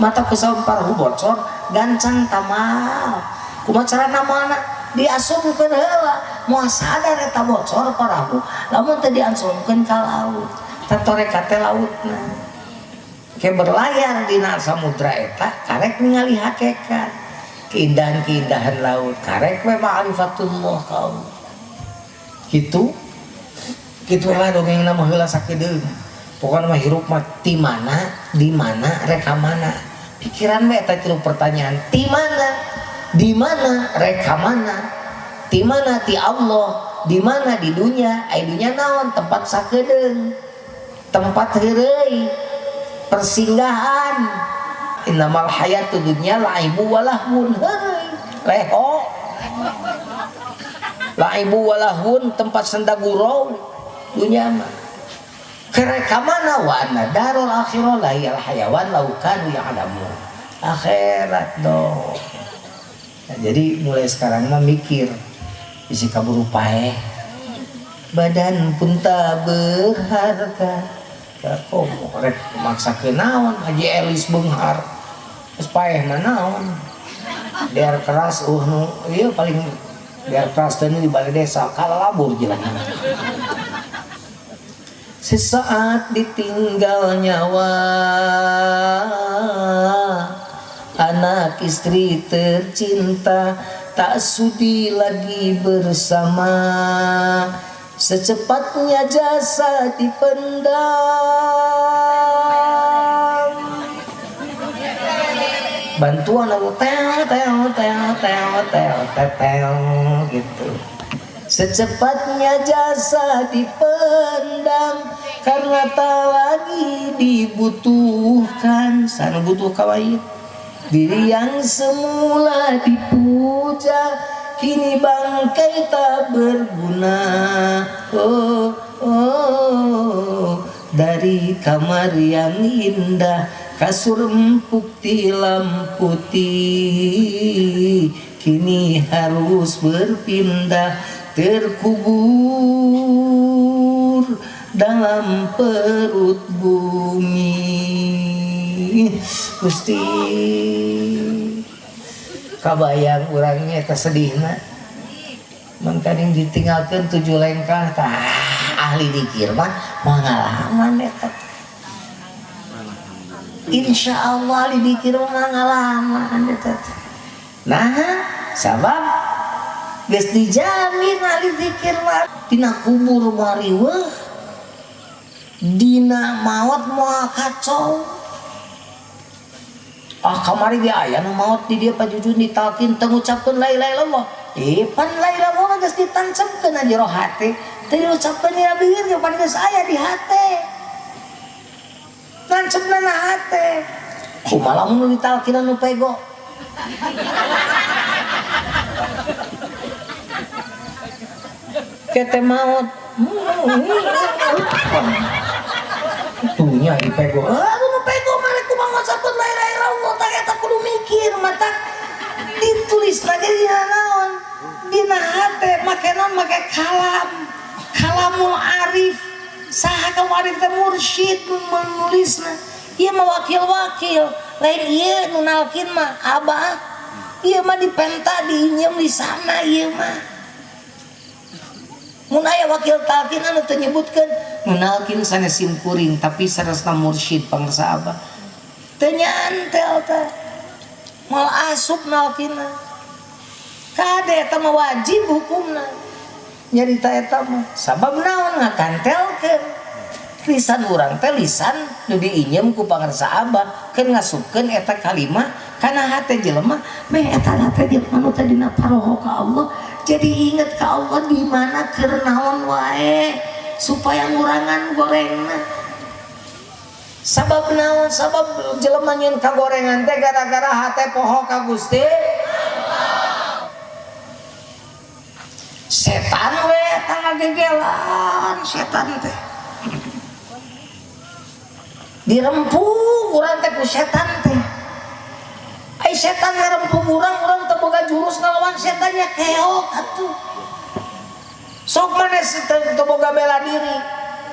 mata kesawan parahu bocor gancang tamal kumaha carana mana diasupkeun heula moal sadar eta bocor parahu lamun teu diansupkeun ka laut tatorekat teh lautna ke berlayar dina samudra eta karek ningali hakikat keindahan-keindahan laut karek we ma'rifatullah kaum kitu lah dongengna mah heula sakideung pokona mah hirup mah di mana reka mana pikiran we eta tilu pertanyaan di mana reka mana di mana ti Allah di mana di dunia ai dunya naon tempat sakedeung tempat heureuy persinggahan innamal hayatud dunya laibu walahun heuy leho laibu walahun tempat sendagurau dunya mah kereka mana wa anna darul akhirah la yal hayawan law kanu ya'lamun akhirat dong nah, jadi mulai sekarang mah mikir isi kaburu paeh badan pun tak berharga kok rek maksa ke naon Haji Elis Benghar geus paeh mah naon biar keras nu ieu paling biar keras teh di balai desa kalalabur jelema sesaat ditinggal nyawa anak istri tercinta tak sudi lagi bersama secepatnya jasa dipendam bantuan aku tel gitu secepatnya jasa dipendam karena tak lagi dibutuhkan sana butuh kawaii diri yang semula dipuja kini bangkai tak berguna dari kamar yang indah kasur empuk tilam putih kini harus berpindah terkubur dalam perut bumi Gusti kabayang urangnya tersedihna mangkaning ditinggalkan 7 lengkah tah ahli dikir mah pengalaman eta insyaallah ahli dikir mah pengalaman eta nah sabab geus dijamin ahli dikir mah dina kubur mariweuh dina maot moal kacau kamari dia aya nu maot di dieu pajujun ditalkin teu ngucapkeun la ilaha illallah pan la ilaha illallah geus ditancapkeun na jero hate teu diucapkeun dina bibir ge pan geus aya di hate nancepna na hate kumaha lamun ditalkin nu pego kete maot tuhnya dipego nu pego mare kumaha ngucapkeun la ilaha illallah tak eta kudu mikir mata ditulis lagi dina naon dina hate make naon make kalamul arif saha kamu arif teh mursyid menulisna ieu mah wakil lain ieu nu nalkin mah abah Ieu mah dipenta diinyem di sana ieu mah. Mun aya wakil talqin anu teu nyebutkeun nunalkin sanes sim kuring tapi saresna mursyid pangarsa Abah. Teu nyantel teh. Mal asup nalkina. Kade eta mah wajib hukumna. Nyarita eta mah sabab naon ngakantelkeun. Lisan urang teh lisan nu diinyem ku pangarsa Abah keun ngasupkeun eta kalimah kana hate jelema meh eta hate jelema nu teh dina paroho ka Allah jadi inget ka Allah di mana keur naon wae supaya ngurangan gorengan. Sabab naon? Sabab jelema nyeun kagorengan teh gara-gara hate poho ka Gusti setan we tangga gegelan setan teh dirempuk urang teh ku setan teh. Ai setan ngarempuk urang teu boga jurus ngalawan setannya keok atuh. Sok manes teu boga bela diri.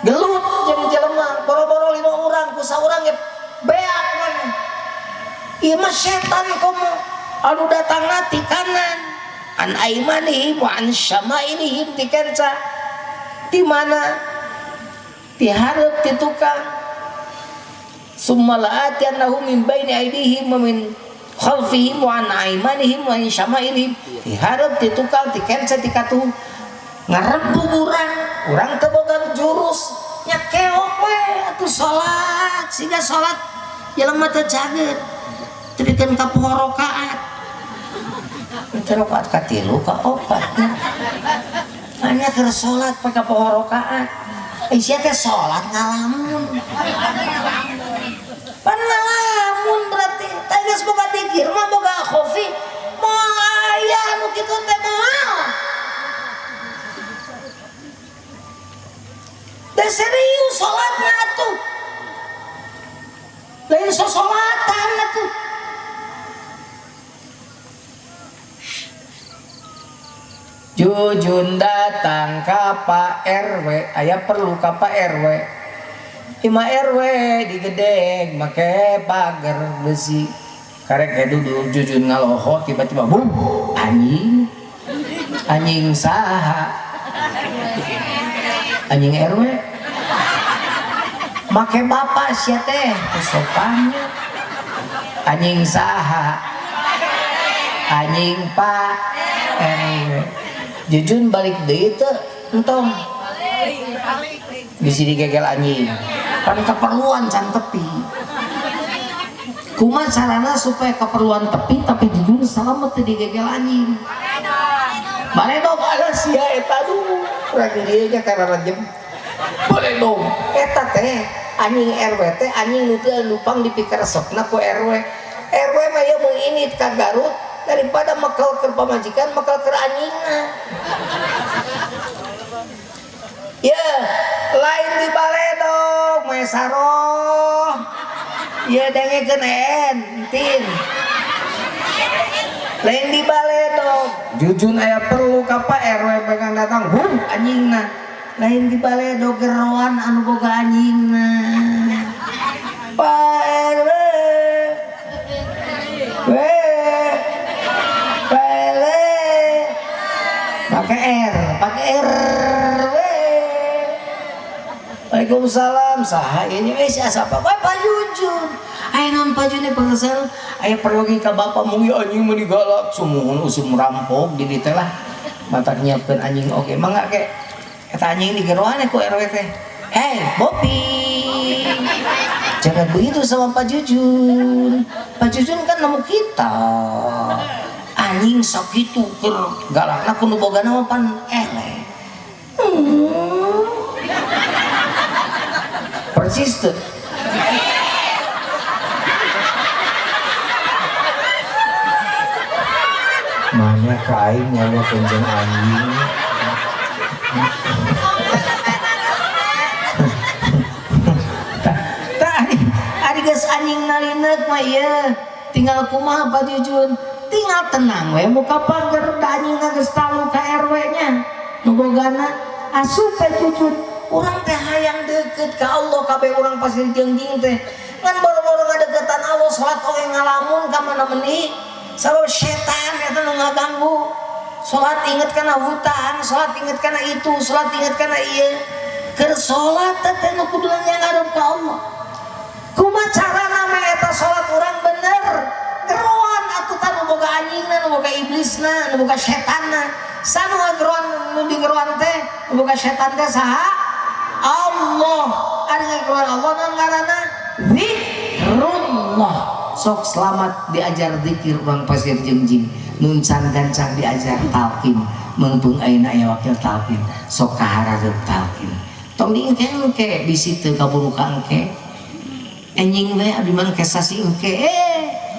Gelut jadi jelema boro-boro 5 urang ku saurang ge beak maneh. Ieu mah setan komo anu datangna ti kanan. An aimanihim wa an syama'ilihim ti kenca. Di mana? Ti hareup ti tukang. Summa la'atiyannahum min baini aydihim wa min khalfihim wa an aimanihim wa an syama'ilihim. Ti hareup ti tukang ti kenca ti katuh ngarempuk urang teu boga jurus nya keok we atuh salat siga salat jelema teu cageut teu pikeun ka 10 rakaat teu rakaat ka 3 ka 4 hanya keur salat pake 10 rakaat sia teh salat ngalamun pan ngalamun berarti teh geus boga dikir mah boga khofi moal aya anu kitu teh moal. Dan serius sholatnya atuh lain sosolatan atuh Jujun datang ka Pak RW aya perlu ka Pak RW Ima RW digedeg make pagar besi karek duduk Jujun ngaloho tiba-tiba bum anjing saha anjing RW make bapak sia teh sopannya anjing saha anjing Pak RW Jujun balik deui teu entong bisi digegel anjing kan keperluan can tepi kumaha carana supaya keperluan tepi tapi Jujun salamet teu digegel anjing boleh dong ada sia eta dulu lagi dia nya karena rajem boleh dong eta teh anjing RW teh anjing nu teu lupang dipikir resepna ku RW mah ya mun ini ka Garut daripada makal keur pamajikan makal keur anjingna ya lain di baledog meh saroh ya dengekeun entin lain di baledog Jujun aya perlu ka Pak RW pegang datang anjingna lain di baledog geroan anu boga anjingna Pak RW pakai RW Waalaikumsalam saha ieu nya si asapa Pak Jujun aya naon Pak Jujun pangesan aya perlu ka bapak mung anjing mah digalak sumuhun usum rampok di dieu teh lah matak nyiapkeun anjing oge mangga ke eta anjing digeroan ku RW teh hei Bopi jangan begitu sama Pak Jujun kan nemu kita anjing sok kitu keur galakna kudu bogana mah pan persis tuh mana ka aing nyawa kenjeng anjing ari geus anjing nalineuk mah ieu tinggal kumaha Pak Jujun tinggal tenang we muka pager da anjing geus talu ka RW nya nu bogana asup teh Jujun urang teh hayang deukeut ka Allah kabeh urang pasti jengjing teh ngan boro-boro ngadeukeutan Allah salat oge ngalamun ka mana meuni sabab setan salat inget kana hutang, salat inget kana itu, salat inget kana ieu. Keur salat teh nu kudu ngarep ka Allah. Kumaha carana mah eta salat urang bener? Geroan atuh tanu boga anjingna, nu boga iblisna, nu boga setanna. Sanu ngageroan nu digeroan teh, nu boga setan teh saha? Allah. Ari ngageroan Allah nu ngaranna zikrullah. Sok selamat diajar zikir urang pasir jeung jin. Nun can gancang diajar talqin. Meungpeung ayeuna aya wakil talqin. Sok kahareup talqin. Tong diengke-engke bisi teu kaburu ka engke. Enjing we abdi mah kesasi engke.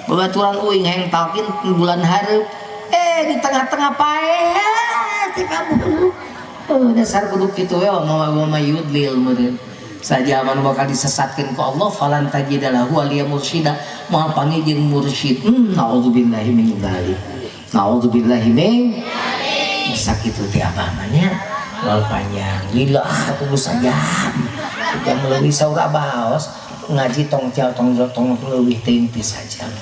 Babaturan uing hayang talqin bulan hareup. Di tengah-tengah pae ti kaburu. Dasar kudu kitu we mama yudlil meureun. Saja anu bakal disesatkeun ku Allah falan tajidalahu waliya mursyida moal panggih jeung mursyid. Naudzubillahi min dzalik. Naudzubillahi min bisa kitu teh abah mah nya. Wal panjang lila kudu sajam. Jam leuwih saur abah haos ngaji tong leuwih teuing pi sajam.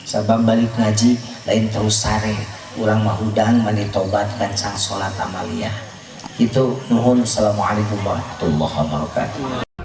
Sabab balik ngaji lain terus sare. Urang mah hudang mani tobat gancang salat amaliyah. Itu nuhun. Assalamualaikum warahmatullahi wabarakatuh.